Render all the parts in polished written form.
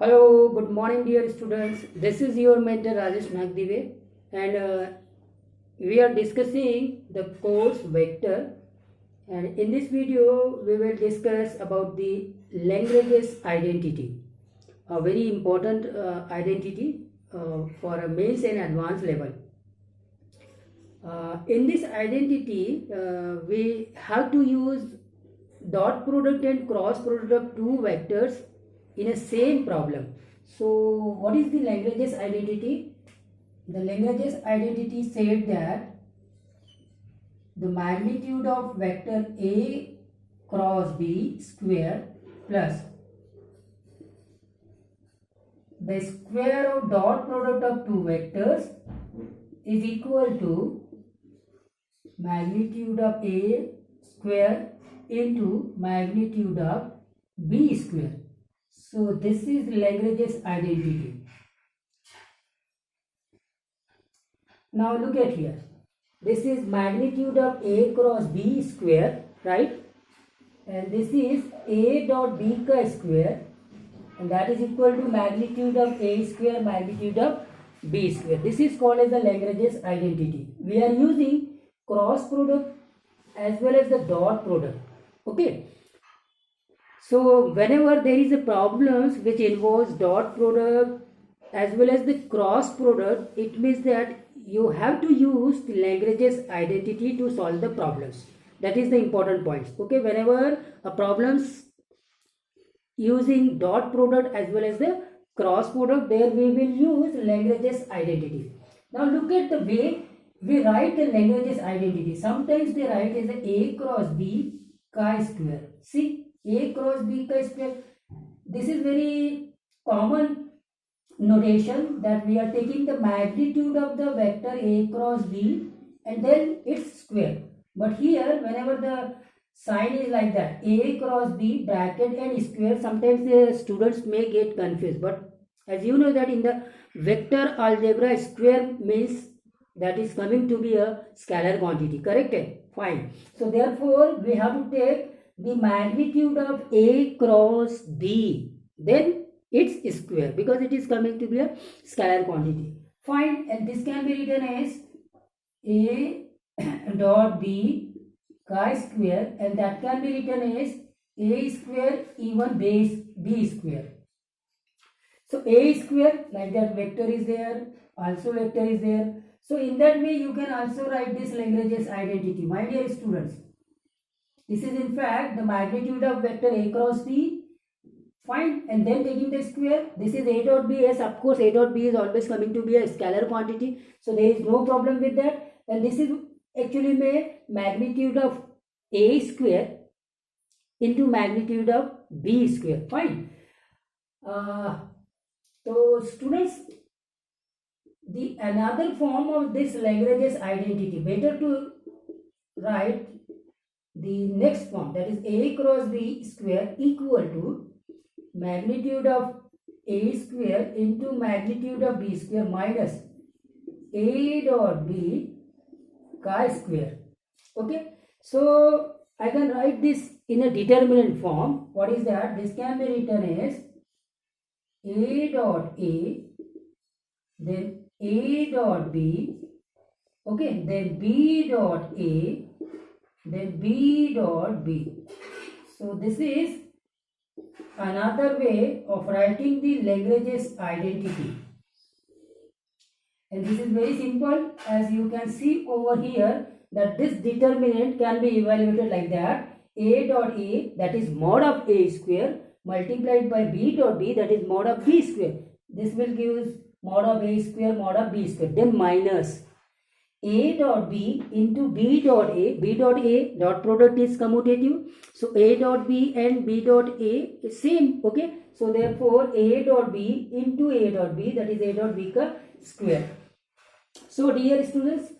Hello, good morning, dear students. This is your mentor Rajesh Nagdive, and we are discussing the course vector. And in this video, we will discuss about the languages identity, a very important identity for a mains and advanced level. In this identity, we have to use dot product and cross product of two vectors in a same problem. So what is the languages identity? The languages identity said that the magnitude of vector A cross B square plus the square of dot product of two vectors is equal to magnitude of A square into magnitude of B square. So this is Lagrange's identity. Now look at here. This is magnitude of A cross B square, right? And this is A dot B square, and that is equal to magnitude of A square magnitude of B square. This is called as the Lagrange's identity. We are using cross product as well as the dot product. Okay. So whenever there is a problems which involves dot product as well as the cross product, it means that you have to use the Lagrange's identity to solve the problems. That is the important point. Okay, whenever a problems using dot product as well as the cross product, there we will use Lagrange's identity. Now look at the way we write the Lagrange's identity. Sometimes they write as A cross B chi-square. See, A cross B chi-square. This is very common notation that we are taking the magnitude of the vector A cross B and then its square. But here whenever the sign is like that, A cross B bracket and square, sometimes the students may get confused. But as you know that in the vector algebra, square means that is coming to be a scalar quantity, correct? Fine. So therefore we have to take the magnitude of A cross B, then its square, because it is coming to be a scalar quantity. Fine. And this can be written as A dot B chi-square, and that can be written as A square even B square. So A square, like that vector is there, also vector is there. So in that way you can also write this Lagrange's identity. My dear students, this is in fact the magnitude of vector A cross B. Fine. And then taking the square, this is A dot B. Yes, of course A dot B is always coming to be a scalar quantity, so there is no problem with that. And this is actually magnitude of A square into magnitude of B square. Fine. So students, the another form of this Lagrange's identity, better to write the next form, that is A cross B square equal to magnitude of A square into magnitude of B square minus A dot B chi-square. Okay. So I can write this in a determinant form. What is that? This can be written as A dot A, then A dot B, okay, then B dot A, then B dot B. So this is another way of writing the Lagrange's identity. And this is very simple, as you can see over here that this determinant can be evaluated like that. A dot A, that is mod of A square, multiplied by B dot B, that is mod of B square. This will give mod of A square mod of B square. Then minus A dot B into B dot A. B dot A dot product is commutative. So A dot B and B dot A is same. Okay. So therefore A dot B into A dot B, that is A dot B ka square. So dear students,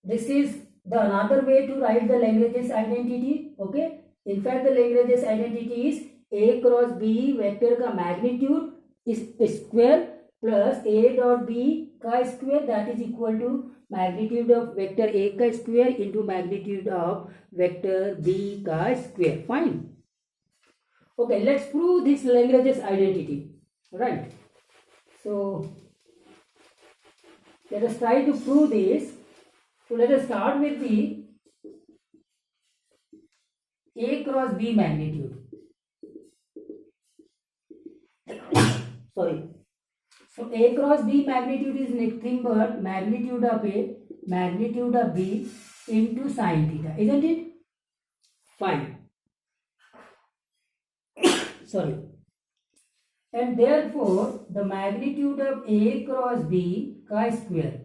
this is the another way to write the Lagrange's identity. Okay. In fact, the Lagrange's identity is A cross B vector ka magnitude is square plus A dot B chi-square, that is equal to magnitude of vector A chi-square into magnitude of vector B chi-square. Fine. Okay, let's prove this Lagrange's identity, right? So let us try to prove this. So let us start with the A cross B magnitude. Sorry. So A cross B magnitude is nothing but magnitude of A, magnitude of B into sine theta, isn't it? Fine. Sorry. And therefore, the magnitude of A cross B chi square,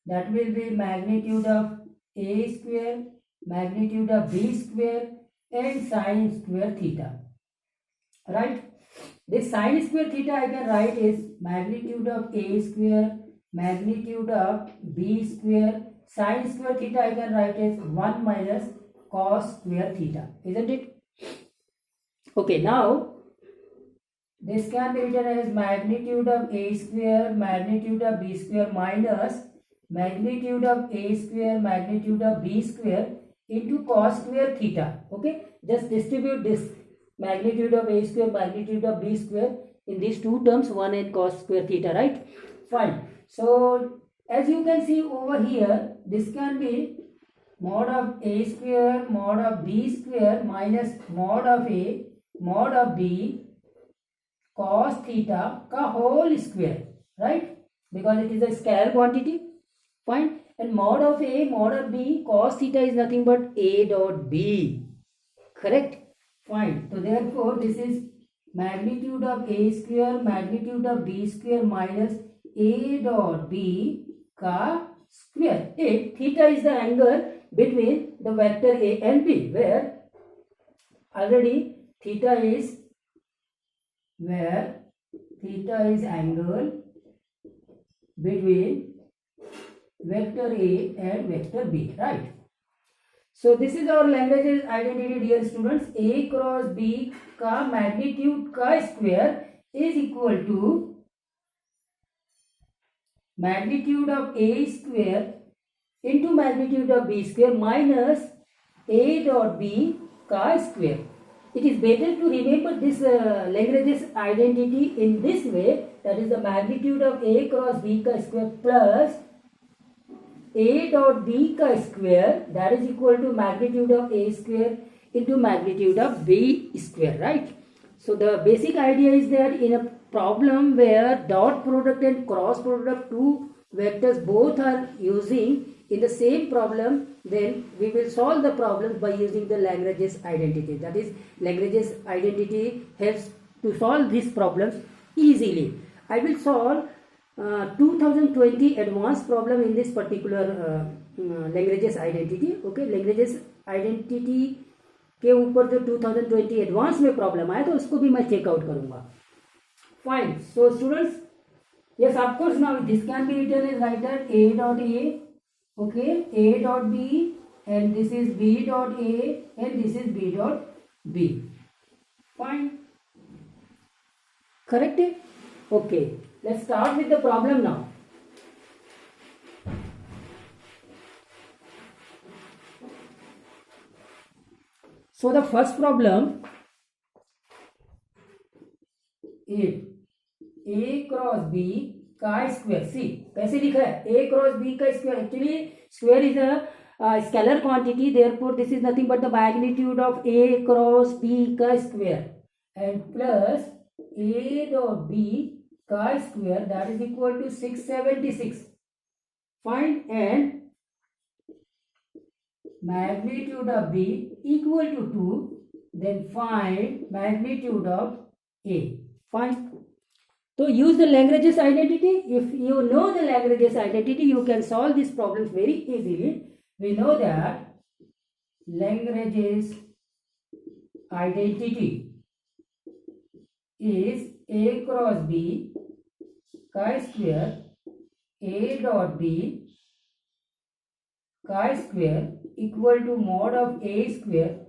that will be magnitude of A square, magnitude of B square and sine square theta. Right? This sine square theta I can write is magnitude of A square, magnitude of B square, sine square theta I can write as 1 minus cos square theta, isn't it? Okay, now this can be written as magnitude of A square, magnitude of B square minus magnitude of A square, magnitude of B square into cos square theta. Okay, just distribute this magnitude of A square, magnitude of B square in these two terms, 1 and cos square theta, right? Fine. So as you can see over here, this can be mod of A square, mod of B square minus mod of A, mod of B cos theta ka whole square, right? Because it is a scalar quantity. Fine. And mod of A, mod of B cos theta is nothing but A dot B. Correct? Fine. So therefore this is magnitude of A square, magnitude of B square minus A dot B ka square. If theta is the angle between the vector A and B, where already theta is angle between vector A and vector B, right? So this is our Lagrange's identity, dear students. A cross B ka magnitude chi square is equal to magnitude of A square into magnitude of B square minus A dot B chi square. It is better to remember this Lagrange's identity in this way, that is the magnitude of A cross B chi square plus A dot B chi square, that is equal to magnitude of A square into magnitude of B square, right? So the basic idea is that in a problem where dot product and cross product, two vectors both are using in the same problem, then we will solve the problem by using the Lagrange's identity. That is, Lagrange's identity helps to solve these problems easily. I will solve 2020 advanced problem in this particular Lagrange's identity. Okay, Lagrange's identity के ऊपर जो 2020 advance में problem आया तो उसको भी मैं checkout करूंगा. Fine. So students, yes, of course, now this can be written as writer A dot A, okay, A dot B, and this is B dot A, and this is B dot B. Fine. Correct? Okay, let's start with the problem now. So the first problem, if A cross B chi square, see कैसे लिखा है A cross B chi square. Actually square is a scalar quantity, therefore this is nothing but the magnitude of A cross B chi square and plus A dot B chi square, that is equal to 676. Fine. And magnitude of B equal to 2, then find magnitude of A. Fine. So use the Lagrange's identity. If you know the Lagrange's identity, you can solve these problems very easily. We know that Lagrange's identity is A cross B chi square A dot B chi square equal to mod of A square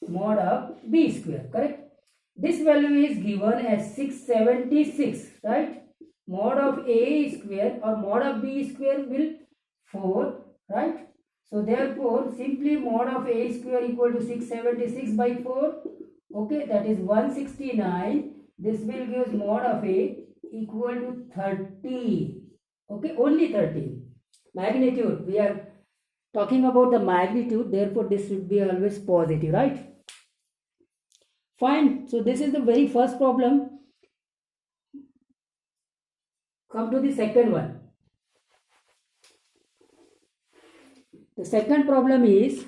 mod of B square. Correct? This value is given as 676, right? Mod of A square or mod of B square will 4, right? So therefore simply mod of A square equal to 676 by 4, Okay, that is 169. This will give mod of A equal to 30. Okay, only 30. Magnitude, we are talking about the magnitude, therefore this should be always positive, right? Fine. So this is the very first problem. Come to the second one. The second problem is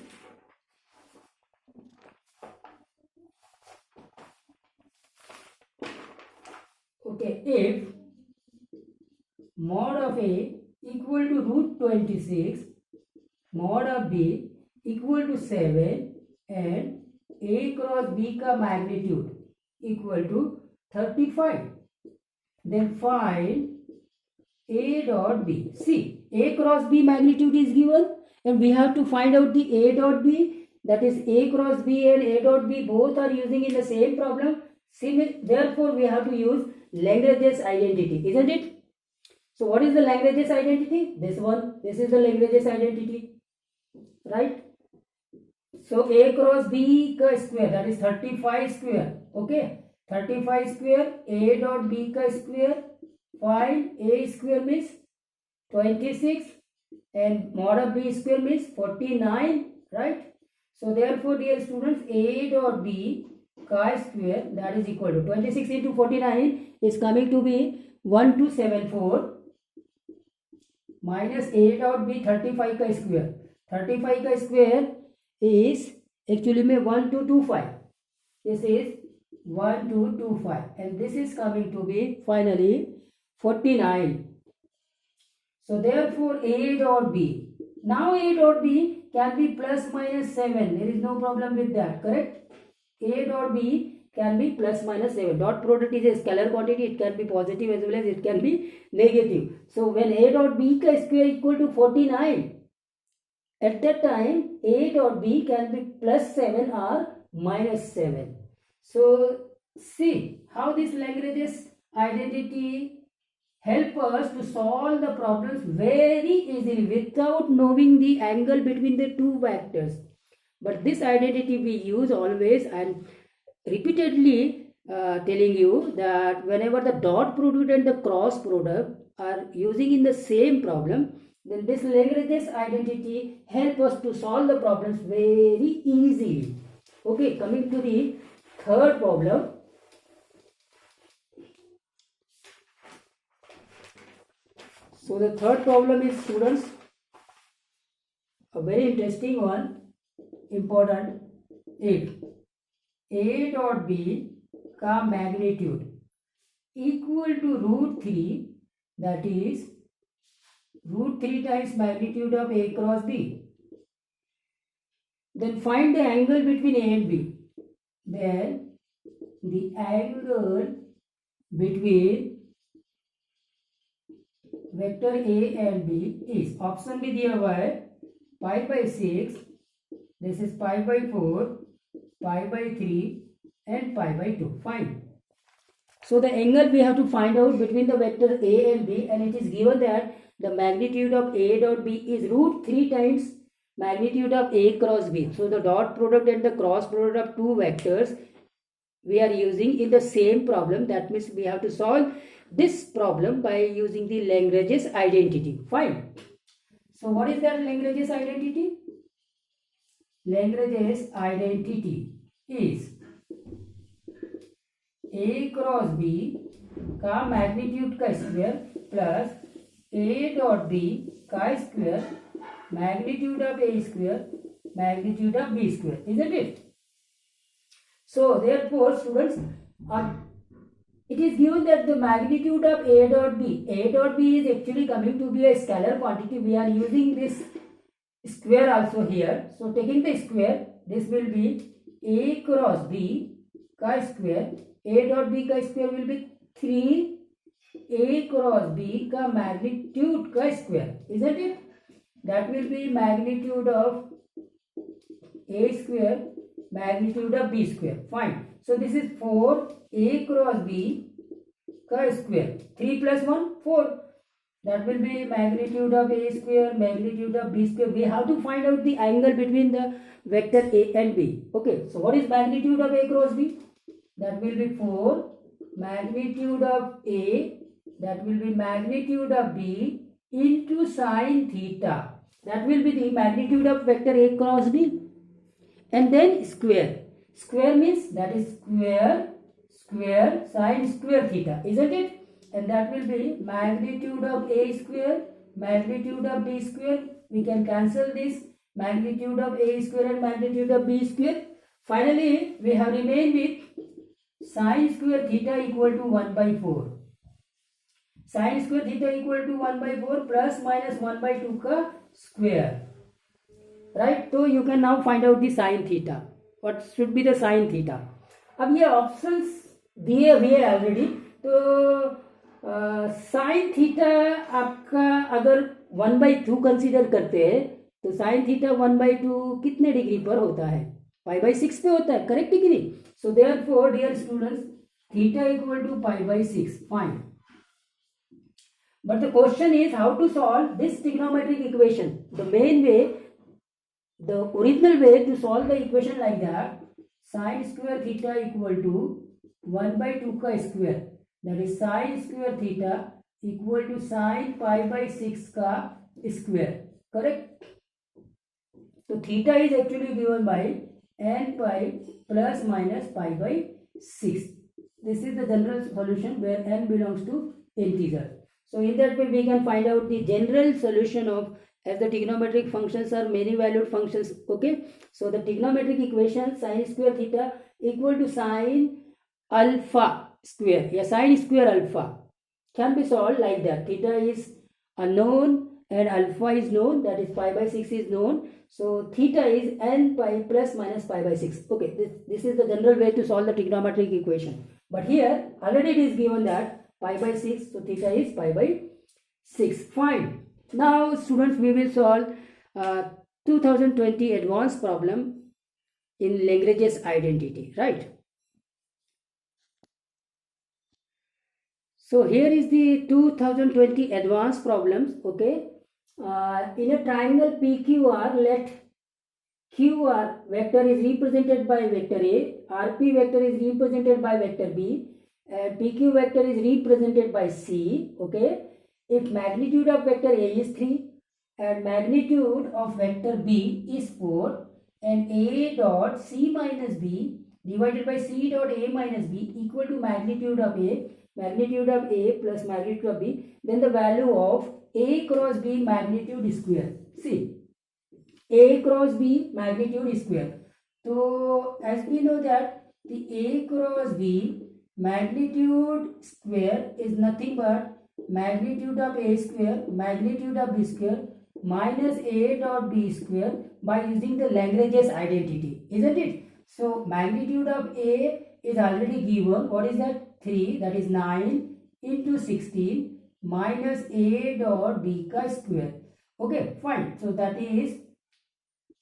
okay, if mod of A equal to root 26, mod of B equal to 7 and A cross B का magnitude equal to 35, then find A dot B. See, A cross B magnitude is given and we have to find out the A dot B, that is A cross B and A dot B both are using in the same problem. Therefore, we have to use Lagrange's identity, isn't it? So, what is the Lagrange's identity? This one. This is the Lagrange's identity, right? So, A cross B ka square, that is 35 square. Okay, 35 square, A dot B ka square. Find A square means 26 and mod of B square means 49, right? So, therefore, dear students, A dot B chi-square, that is equal to 26 into 49 is coming to be 1274 minus A dot B 35 chi-square. 35 chi-square is actually 1225. This is 1225 and this is coming to be finally 49. So therefore A dot B. Now A dot B can be plus minus 7. There is no problem with that, correct? A dot B can be plus minus 7. Dot product is a scalar quantity. It can be positive as well as it can be negative. So when A dot B ka square equal to 49, at that time A dot B can be plus 7 or minus 7. So see how this Lagrange's identity help us to solve the problems very easily without knowing the angle between the two vectors. But this identity we use always and repeatedly telling you that whenever the dot product and the cross product are using in the same problem, then this Lagrange's identity help us to solve the problems very easily. Okay, coming to the third problem. So the third problem is, students, a very interesting one, important. If A dot B का magnitude equal to root 3, that is root 3 times magnitude of A cross B, then find the angle between A and B. Then the angle between vector A and B is, option भी दिया हुआ है, pi by 6, this is pi by 4, pi by 3 and pi by 2. Fine. So the angle we have to find out between the vector A and B, and it is given that the magnitude of A dot B is root 3 times magnitude of A cross B. So the dot product and the cross product of two vectors we are using in the same problem. That means we have to solve this problem by using the Lagrange's identity. Fine. So what is that Lagrange's identity? Lagrange's identity is A cross B का magnitude का square plus A dot B का square magnitude of A square magnitude of B square, isn't it? So therefore, students, it is given that the magnitude of A dot B is actually coming to be a scalar quantity. We are using this square also here. So taking the square, this will be A cross B का square. A dot B का square will be 3 A cross B का magnitude का square, isn't it? That will be magnitude of A square magnitude of B square. Fine. So this is 4 A cross B का square. 3 plus 1, 4. That will be magnitude of A square, magnitude of B square. We have to find out the angle between the vector A and B. Okay, so what is magnitude of A cross B? That will be 4 magnitude of A, that will be magnitude of B into sine theta. That will be the magnitude of vector A cross B. And then square. Square means that is square sine square theta, isn't it? And that will be magnitude of A square, magnitude of B square. We can cancel this magnitude of A square and magnitude of B square. Finally, we have remained with sine square theta equal to 1 by 4. Sine square theta equal to 1 by 4 plus minus 1 by 2 ka square. Right? So you can now find out the sine theta. What should be the sine theta? अब ये options दिए हुए already, तो sine theta आपका अगर 1/2 consider करते हैं तो साइन थीटा 1/2 कितने डिग्री पर होता है? π/6 पे होता है, correct degree. So therefore dear students, theta equal to π/6. Fine. But the question is how to solve this trigonometric equation. The main way, the original way to solve the equation like that, sine square theta equal to 1/2 ka square. That is sine square theta equal to sine π/6 ka square. Correct? So theta is actually given by n pi plus minus π/6. This is the general solution where n belongs to integer. So in that way we can find out the general solution of, as the trigonometric functions are many valued functions. Okay, so the trigonometric equation sine square theta equal to sine alpha square, yeah, sine square alpha can be solved like that. Theta is unknown and alpha is known, that is π/6 is known. So theta is n pi plus minus π/6. Okay, this is the general way to solve the trigonometric equation. But here already it is given that π/6, so theta is π/6. Fine. Now students, we will solve 2020 advanced problem in Lagrange's identity, right? So here is the 2020 advanced problems. Okay, in a triangle PQR, let QR vector is represented by vector A, RP vector is represented by vector B, and PQ vector is represented by C. Okay, if magnitude of vector A is 3 and magnitude of vector B is 4 and A dot C minus B divided by C dot A minus B equal to magnitude of A plus magnitude of B, then the value of A cross B magnitude square. See, A cross B magnitude square. So as we know that the A cross B magnitude square is nothing but magnitude of A square, magnitude of B square minus A dot B square by using the Lagrange's identity, isn't it? So magnitude of A is already given. What is that? 3, that is 9 into 16 minus A dot B ka square. Okay, fine. So that is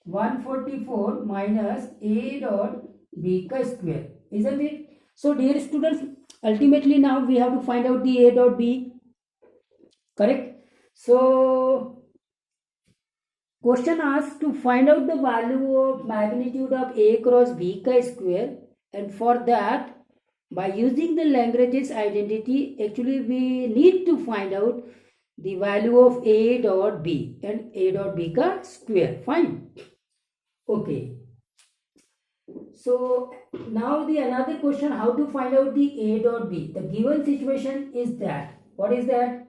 144 minus A dot B ka square, isn't it? So dear students, ultimately now we have to find out the A dot B, correct? So question asks to find out the value of magnitude of A cross B ka square, and for that, by using the Lagrange's identity, actually we need to find out the value of A dot B and A dot B ka square. Fine. Okay. So now the another question, how to find out the A dot B. The given situation is that, what is that?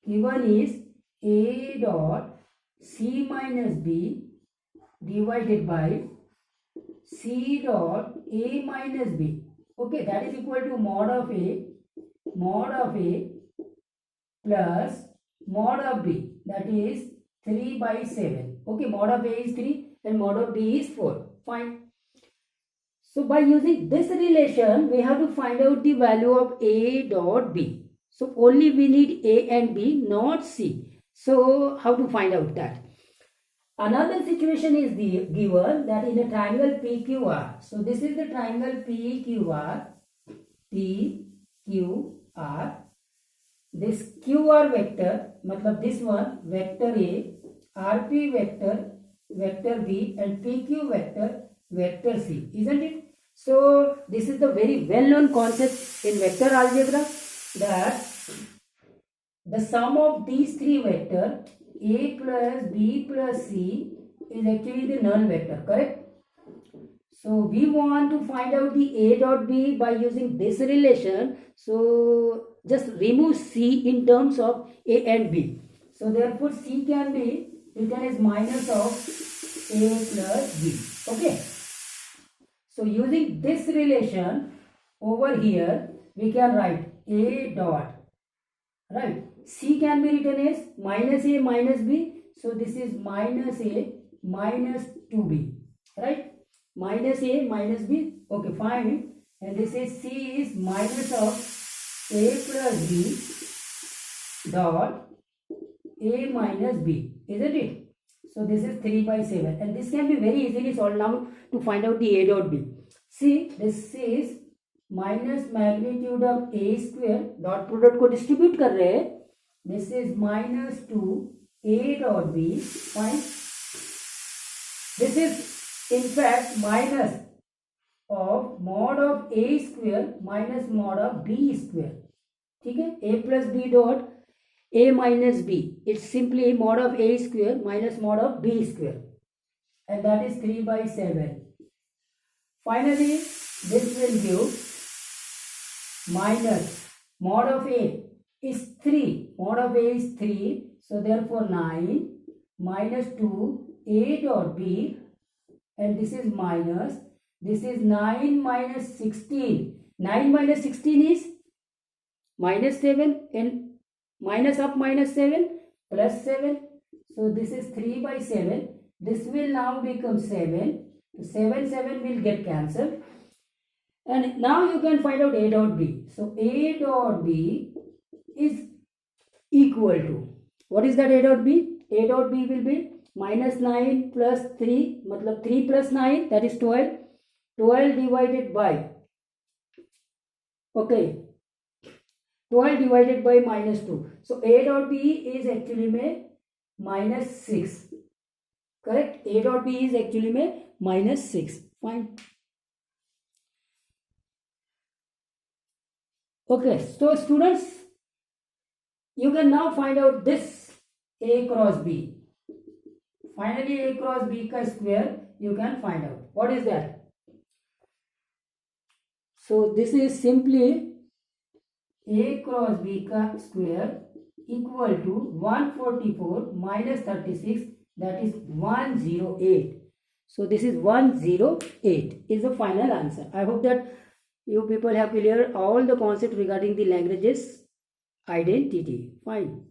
Given is A dot C minus B divided by C dot A minus B. Okay, that is equal to mod of A plus mod of B, that is 3/7. Okay, mod of A is 3 and mod of B is 4. Fine. So by using this relation, we have to find out the value of A dot B. So only we need A and B, not C. So how to find out that? Another situation is given that in a triangle PQR. So this is the triangle PQR. this QR vector मतलब this one vector A, RP vector B and PQ vector C, isn't it? So this is the very well known concept in vector algebra, that the sum of these three vectors A plus B plus C is actually the null vector, correct? So we want to find out the A dot B by using this relation. So just remove C in terms of A and B. So therefore C can be written as minus of A plus B. Okay. So using this relation over here, we can write A dot, right? C can be written as minus A minus B. So this is minus A minus 2B, right? Minus A minus B. Okay, fine. And this is C is minus of A plus B dot A minus B, isn't it? So this is 3 by 7. And this can be very easily solved now to find out the A dot B. See, this is minus magnitude of A square, dot product को distribute कर रहे हैं. This is minus 2 A dot B, fine. This is in fact minus of mod of A square minus mod of B square. ठीक है, A plus B dot A minus B. It's simply mod of A square minus mod of B square. And that is 3 by 7. Finally, this will give minus mod of A is 3. Mod of A is 3. So therefore 9 minus 2 A dot B. And this is minus. This is 9 minus 16. 9 minus 16 is minus 7 and minus of minus 7 plus 7. So this is 3 by 7. This will now become 7. So 7 will get cancelled. And now you can find out A dot B. So A dot B is equal to, what is that A dot B? A dot B will be minus 9 plus 3, matlab 3 plus 9, that is 12. 12 divided by, okay, 12 divided by minus 2. So A dot B is actually में minus 6. Correct? A dot B is actually में minus 6. Fine. Okay, so students, you can now find out this A cross B. Finally, A cross B ka square you can find out. What is that? So this is simply A cross B ka square equal to 144 minus 36, that is 108. So this is 108 is the final answer. I hope that you people have cleared all the concepts regarding the Lagrange's identity. Fine.